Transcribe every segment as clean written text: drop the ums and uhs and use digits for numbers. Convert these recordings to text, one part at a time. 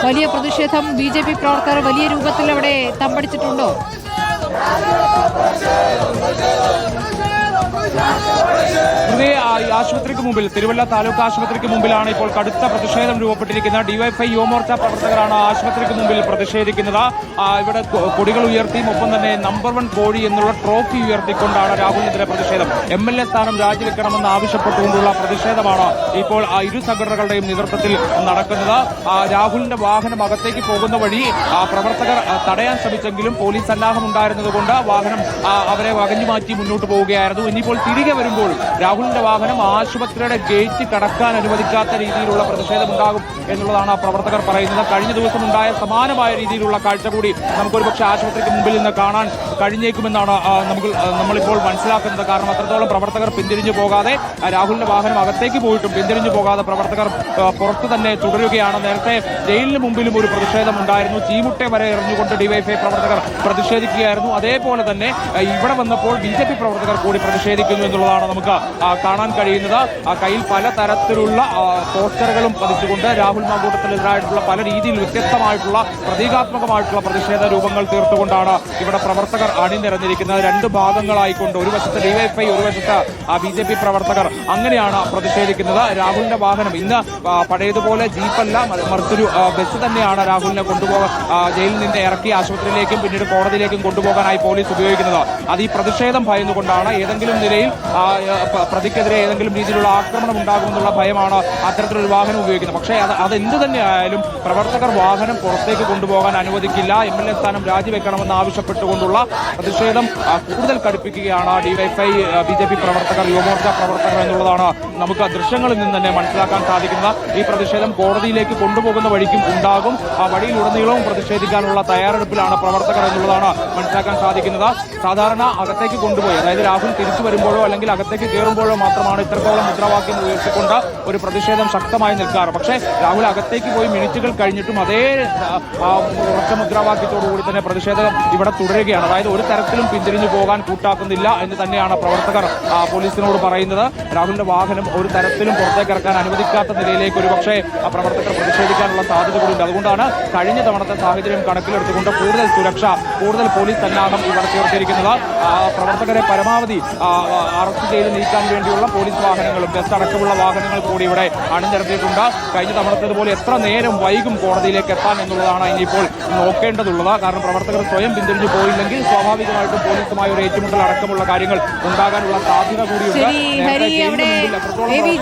വലിയ പ്രതിഷേധം ബി.ജെ.പി. പ്രവർത്തകർ വലിയ രൂപത്തിൽ അവിടെ തമ്പടിച്ചിട്ടുണ്ടോ? ആശുപത്രിക്ക് മുമ്പിൽ, തിരുവല്ല താലൂക്ക് ആശുപത്രിക്ക് മുമ്പിലാണ് ഇപ്പോൾ കടുത്ത പ്രതിഷേധം രൂപപ്പെട്ടിരിക്കുന്നത്. ഡിവൈഎഫ്ഐ യുവമോർച്ച പ്രവർത്തകരാണ് ആശുപത്രിക്ക് മുമ്പിൽ പ്രതിഷേധിക്കുന്നത്. ഇവിടെ കൊടികൾ ഉയർത്തിയും ഒപ്പം തന്നെ നമ്പർ 1 കോഴി എന്നുള്ള ട്രോഫി ഉയർത്തിക്കൊണ്ടാണ് രാഹുലിനെതിരെ പ്രതിഷേധം. MLA സ്ഥാനം രാജിവെക്കണമെന്ന് ആവശ്യപ്പെട്ടുകൊണ്ടുള്ള പ്രതിഷേധമാണ് ഇപ്പോൾ ഇരു സംഘടനകളുടെയും നേതൃത്വത്തിൽ നടക്കുന്നത്. രാഹുലിന്റെ വാഹനം അകത്തേക്ക് പോകുന്ന വഴി പ്രവർത്തകർ തടയാൻ ശ്രമിച്ചെങ്കിലും പോലീസ് സന്നാഹം ഉണ്ടായിരുന്നതുകൊണ്ട് വാഹനം അവരെ വകഞ്ഞു മാറ്റി മുന്നോട്ട് പോവുകയായിരുന്നു. ഇനിയിപ്പോൾ തിരികെ വരുമ്പോൾ രാഹുലിന്റെ വാഹനം ആശുപത്രിയുടെ ഗേറ്റ് കടക്കാൻ അനുവദിക്കാത്ത രീതിയിലുള്ള പ്രതിഷേധമുണ്ടാകും എന്നുള്ളതാണ് പ്രവർത്തകർ പറയുന്നത്. കഴിഞ്ഞ ദിവസം ഉണ്ടായ സമാനമായ രീതിയിലുള്ള കാഴ്ച കൂടി നമുക്കൊരുപക്ഷെ ആശുപത്രിക്ക് മുമ്പിൽ നിന്ന് കാണാൻ കഴിഞ്ഞേക്കുമെന്നാണ് നമ്മളിപ്പോൾ മനസ്സിലാക്കുന്നത്. കാരണം അത്രത്തോളം പ്രവർത്തകർ പിന്തിരിഞ്ഞു പോകാതെ, രാഹുലിന്റെ വാഹനം അകത്തേക്ക് പോയിട്ടും പിന്തിരിഞ്ഞു പോകാതെ പ്രവർത്തകർ പുറത്തു തന്നെ തുടരുകയാണ്. നേരത്തെ ജയിലിന് മുമ്പിലും ഒരു പ്രതിഷേധം ഉണ്ടായിരുന്നു. ചീമുട്ടെ വരെ എറിഞ്ഞുകൊണ്ട് ഡിവൈഎഫ്ഐ പ്രവർത്തകർ പ്രതിഷേധിക്കുകയായിരുന്നു. അതേപോലെ തന്നെ ഇവിടെ വന്നപ്പോൾ ബി.ജെ.പി. പ്രവർത്തകർ കൂടി പ്രതിഷേധിക്കുന്നു എന്നുള്ളതാണ് നമുക്ക് കാണാൻ കഴിയുന്നത്. കയ്യിൽ പലതരത്തിലുള്ള പോസ്റ്ററുകളും പതിച്ചുകൊണ്ട് രാഹുൽ മാങ്കൂട്ടത്തിനെതിരായിട്ടുള്ള പല രീതിയിൽ വ്യത്യസ്തമായിട്ടുള്ള പ്രതീകാത്മകമായിട്ടുള്ള പ്രതിഷേധ രൂപങ്ങൾ തീർത്തുകൊണ്ടാണ് ഇവിടെ പ്രവർത്തകർ അണിനിരഞ്ഞിരിക്കുന്നത്. 2 ഭാഗങ്ങളായിക്കൊണ്ട്, ഒരു വശത്ത് ഡിവൈഎഫ്ഐ, ഒരു വശത്ത് ബി.ജെ.പി. പ്രവർത്തകർ അങ്ങനെയാണ് പ്രതിഷേധിക്കുന്നത്. രാഹുലിന്റെ വാഹനം ഇന്ന് പഴയതുപോലെ ജീപ്പല്ല, മറിച്ചൊരു ബസ് തന്നെയാണ് രാഹുലിനെ കൊണ്ടുപോകാൻ ജയിലിൽ നിന്ന് ഇറക്കി ആശുപത്രിയിലേക്കും പിന്നീട് കോടതിയിലേക്കും കൊണ്ടുപോകാനായി പോലീസ് ഉപയോഗിക്കുന്നത്. അത് ഈ പ്രതിഷേധം ഭയന്നുകൊണ്ടാണ്. ഏതെങ്കിലും നിലയിൽ പ്രതിക്കെതിരെ ഏതെങ്കിലും രീതിയിലുള്ള ആക്രമണം ഉണ്ടാകുമെന്നുള്ള ഭയമാണ് അത്തരത്തിലൊരു വാഹനം ഉപയോഗിക്കുന്നത്. പക്ഷേ അതെന്ത് തന്നെയായാലും പ്രവർത്തകർ വാഹനം പുറത്തേക്ക് കൊണ്ടുപോകാൻ അനുവദിക്കില്ല. MLA സ്ഥാനം രാജിവെക്കണമെന്ന് ആവശ്യപ്പെട്ടുകൊണ്ടുള്ള പ്രതിഷേധം കൂടുതൽ കടുപ്പിക്കുകയാണ് ഡിവൈഎഫ്ഐ, ബി.ജെ.പി. പ്രവർത്തകർ, യുവമോർച്ച പ്രവർത്തകർ എന്നുള്ളതാണ് നമുക്ക് ദൃശ്യങ്ങളിൽ നിന്ന് തന്നെ മനസ്സിലാക്കാൻ സാധിക്കുന്നത്. ഈ പ്രതിഷേധം കോടതിയിലേക്ക് കൊണ്ടുപോകുന്ന വഴിക്കും ഉണ്ടാകും. ആ വഴിയിലുടനീളവും പ്രതിഷേധിക്കാനുള്ള തയ്യാറെടുപ്പിലാണ് പ്രവർത്തകർ എന്നുള്ളതാണ് മനസ്സിലാക്കാൻ സാധിക്കുന്നത്. സാധാരണ അകത്തേക്ക് കൊണ്ടുപോയി, അതായത് രാഹുൽ തിരിച്ചു വരുമ്പോഴോ അല്ലെങ്കിൽ അകത്തേക്ക് കയറുമ്പോഴോ മാത്രമാണ് ഇത്രത്തോളം മുദ്രാവാക്യം ഉയർത്തിക്കൊണ്ട് ഒരു പ്രതിഷേധം ശക്തമായി നിൽക്കാറ്. പക്ഷേ രാഹുൽ അകത്തേക്ക് പോയി മിനിറ്റുകൾ കഴിഞ്ഞിട്ടും അതേ ഉറച്ച മുദ്രാവാക്യത്തോടുകൂടി തന്നെ പ്രതിഷേധം ഇവിടെ തുടരുകയാണ്. അതായത് ഒരു തരത്തിലും പിന്തിരിഞ്ഞു പോകാൻ കൂട്ടാക്കുന്നില്ല എന്ന് തന്നെയാണ് പ്രവർത്തകർ പോലീസിനോട് പറയുന്നത്. രാഹുലിന്റെ വാഹനം ഒരു തരത്തിലും പുറത്തേക്ക് ഇറക്കാൻ അനുവദിക്കാത്ത നിലയിലേക്ക് ഒരുപക്ഷെ പ്രവർത്തകർ പ്രതിഷേധിക്കാനുള്ള സാധ്യത കൂടിയുണ്ട്. അതുകൊണ്ടാണ് കഴിഞ്ഞ തവണത്തെ സാഹചര്യം കണക്കിലെടുത്തുകൊണ്ട് കൂടുതൽ സുരക്ഷ, കൂടുതൽ പോലീസ് സന്നാഹം ഇവിടെ ചേർത്തിരിക്കുന്നത്. പ്രവർത്തകരെ പരമാവധി അറസ്റ്റ് ചെയ്ത് നീക്കാൻ വേണ്ടിയുള്ള പോലീസ് വാഹനങ്ങളും ബസ് അടക്കമുള്ള വാഹനങ്ങൾ കൂടി ഇവിടെ അണിനിരത്തിയിട്ടുണ്ട്. കഴിഞ്ഞ തവണത്തേതുപോലെ എത്ര നേരം വൈകും കോടതിയിലേക്ക് എത്താൻ എന്നുള്ളതാണ് ഇനിയിപ്പോൾ നോക്കേണ്ടതുള്ളത്. കാരണം പ്രവർത്തകർ സ്വയം പിന്തിരിഞ്ഞു പോയില്ലെങ്കിൽ സ്വാഭാവികമായിട്ടും പോലീസുമായി ഒരു ഏറ്റുമുട്ടൽ അടക്കമുള്ള കാര്യങ്ങൾ ഉണ്ടാകാനുള്ള സാധ്യത കൂടിയുണ്ട്.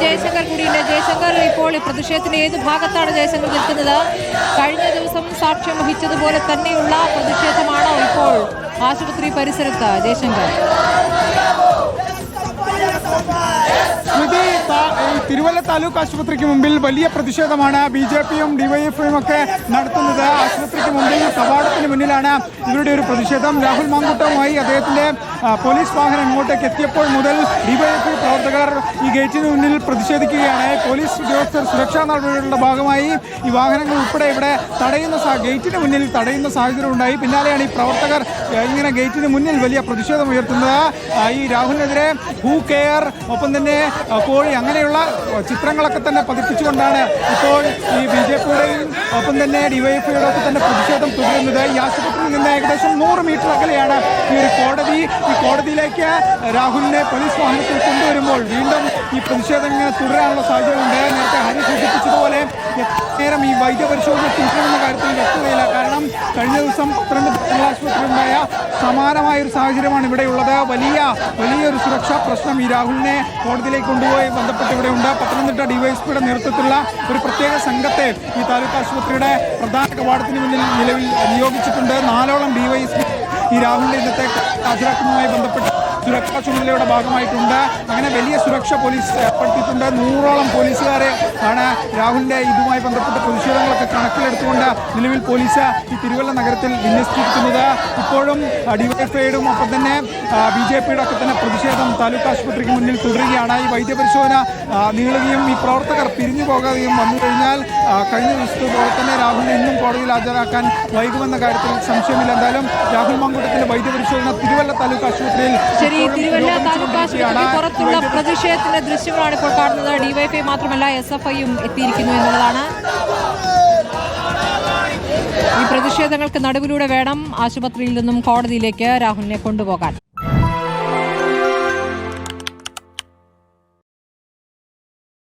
ജയശങ്കർ, ഇപ്പോൾ പ്രതിഷേധത്തിന്റെ ഏത് ഭാഗത്താണ് ജയശങ്കർ നിൽക്കുന്നത്? കഴിഞ്ഞ ദിവസം സാക്ഷ്യം വഹിച്ചതുപോലെ തന്നെയുള്ള പ്രതിഷേധമാണോ ഇപ്പോൾ ആശുപത്രി പരിസരത്ത്? ജയശങ്കർ, തിരുവല്ല താലൂക്ക് ആശുപത്രിക്ക് മുമ്പിൽ വലിയ പ്രതിഷേധമാണ് ബി.ജെ.പിയും ഡിവൈഎഫ്ഐയും ഒക്കെ നടത്തുന്നത്. ആശുപത്രിക്ക് മുമ്പിൽ കവാടത്തിന് മുന്നിലാണ് ഇവരുടെ ഒരു പ്രതിഷേധം. രാഹുൽ മാങ്കൂട്ടവുമായി അദ്ദേഹത്തിന്റെ പോലീസ് വാഹനം ഇങ്ങോട്ടേക്ക് എത്തിയപ്പോൾ മുതൽ ഡിവൈഎഫ്ഐ പ്രവർത്തകർ ഈ ഗേറ്റിന് മുന്നിൽ പ്രതിഷേധിക്കുകയാണ്. പോലീസ് ഉദ്യോഗസ്ഥർ സുരക്ഷാ നടപടികളുടെ ഭാഗമായി ഈ വാഹനങ്ങൾ ഉൾപ്പെടെ ഇവിടെ ഗേറ്റിന് മുന്നിൽ തടയുന്ന സാഹചര്യം ഉണ്ടായി. പിന്നാലെയാണ് ഈ പ്രവർത്തകർ ഇങ്ങനെ ഗേറ്റിന് മുന്നിൽ വലിയ പ്രതിഷേധം ഉയർത്തുന്നത്. ഈ രാഹുലിനെതിരെ ഹൂ കെയർ, ഒപ്പം തന്നെ കോഴി, അങ്ങനെയുള്ള ചിത്രങ്ങളൊക്കെ തന്നെ പതിപ്പിച്ചുകൊണ്ടാണ് ഇപ്പോൾ ഈ ബി.ജെ.പിയുടെയും ഒപ്പം തന്നെ ഡിവൈഎഫ്ഐയുടെ ഒക്കെ തന്നെ പ്രതിഷേധം തുടരുന്നത്. ഈ ആശുപത്രിയിൽ നിന്ന് ഏകദേശം 100 മീറ്റർ അകലെയാണ് ഈ ഒരു കോടതി. ഈ കോടതിയിലേക്ക് രാഹുലിനെ പോലീസ് വാഹനത്തിൽ കൊണ്ടുവരുമ്പോൾ വീണ്ടും ഈ പ്രതിഷേധം ഇങ്ങനെ തുടരാനുള്ള സാഹചര്യമുണ്ട്. നേരത്തെ ഹരി സൂചിപ്പിച്ചതുപോലെ നേരം ഈ വൈദ്യപരിശോധന തീർക്കണമെന്ന കാര്യത്തിൽ വ്യക്തതയില്ല. കാരണം കഴിഞ്ഞ ദിവസം പത്തനംതിട്ട ആശുപത്രിയിലുണ്ടായ സമാനമായൊരു സാഹചര്യമാണ് ഇവിടെയുള്ളത്. വലിയൊരു സുരക്ഷാ പ്രശ്നം ഈ രാഹുലിനെ കോടതിയിലേക്ക് കൊണ്ടുപോയി ബന്ധപ്പെട്ട് ഇവിടെയുണ്ട്. പത്തനംതിട്ട ഡിവൈഎസ്പിയുടെ നേതൃത്വത്തിലുള്ള ഒരു പ്രത്യേക സംഘത്തെ ഈ താലൂക്ക് ആശുപത്രിയുടെ പ്രധാന കവാടത്തിന് മുന്നിൽ നിലവിൽ നിയോഗിച്ചിട്ടുണ്ട്. 4ഓളം ഡിവൈഎസ്പി ഈ രാഹുലിന്റെ ഇന്നത്തെ ഹാജരാക്കുന്നതുമായി ബന്ധപ്പെട്ട് സുരക്ഷാ ചുമതലയുടെ ഭാഗമായിട്ടുണ്ട്. അങ്ങനെ വലിയ സുരക്ഷ പോലീസ് ഏർപ്പെടുത്തിയിട്ടുണ്ട്. 100ഓളം പോലീസുകാരെ ആണ് രാഹുലിന്റെ ഇതുമായി ബന്ധപ്പെട്ട പ്രതിഷേധങ്ങളൊക്കെ കണക്കിലെടുത്തുകൊണ്ട് നിലവിൽ പോലീസ് ഈ തിരുവല്ല നഗരത്തിൽ വിന്യസിച്ചിരിക്കുന്നത്. ഇപ്പോഴും ഡിവൈഎഫ്ഐയുടെയും ഒപ്പം തന്നെ ബി.ജെ.പിയുടെ ഒക്കെ തന്നെ പ്രതിഷേധം താലൂക്ക് ആശുപത്രിക്ക് മുന്നിൽ തുടരുകയാണ്. ഈ വൈദ്യപരിശോധന നീളുകയും ഈ പ്രവർത്തകർ പിരിഞ്ഞു പോകാതെയും വന്നു കഴിഞ്ഞാൽ കഴിഞ്ഞ ദിവസത്തോടെ തന്നെ രാഹുലിനെ ഇന്നും കോടതിയിൽ ഹാജരാക്കാൻ വൈകുമെന്ന കാര്യത്തിൽ സംശയമില്ല. എന്തായാലും രാഹുൽ മാങ്കൂട്ടത്തിന്റെ വൈദ്യപരിശോധന തിരുവല്ല താലൂക്ക് ആശുപത്രിയിൽ തിരുവല്ല താലൂക്ക് ആശുപത്രി പുറത്തുള്ള പ്രതിഷേധത്തിന്റെ ദൃശ്യങ്ങളാണ് ഇപ്പോൾ കാണുന്നത്. ഡിവൈഎഫ്ഐ മാത്രമല്ല SFIയും എത്തിയിരിക്കുന്നു എന്നുള്ളതാണ്. പ്രതിഷേധങ്ങൾക്ക് നടുവിലൂടെ വേണം ആശുപത്രിയിൽ നിന്നും കോടതിയിലേക്ക് രാഹുലിനെ കൊണ്ടുപോകാൻ.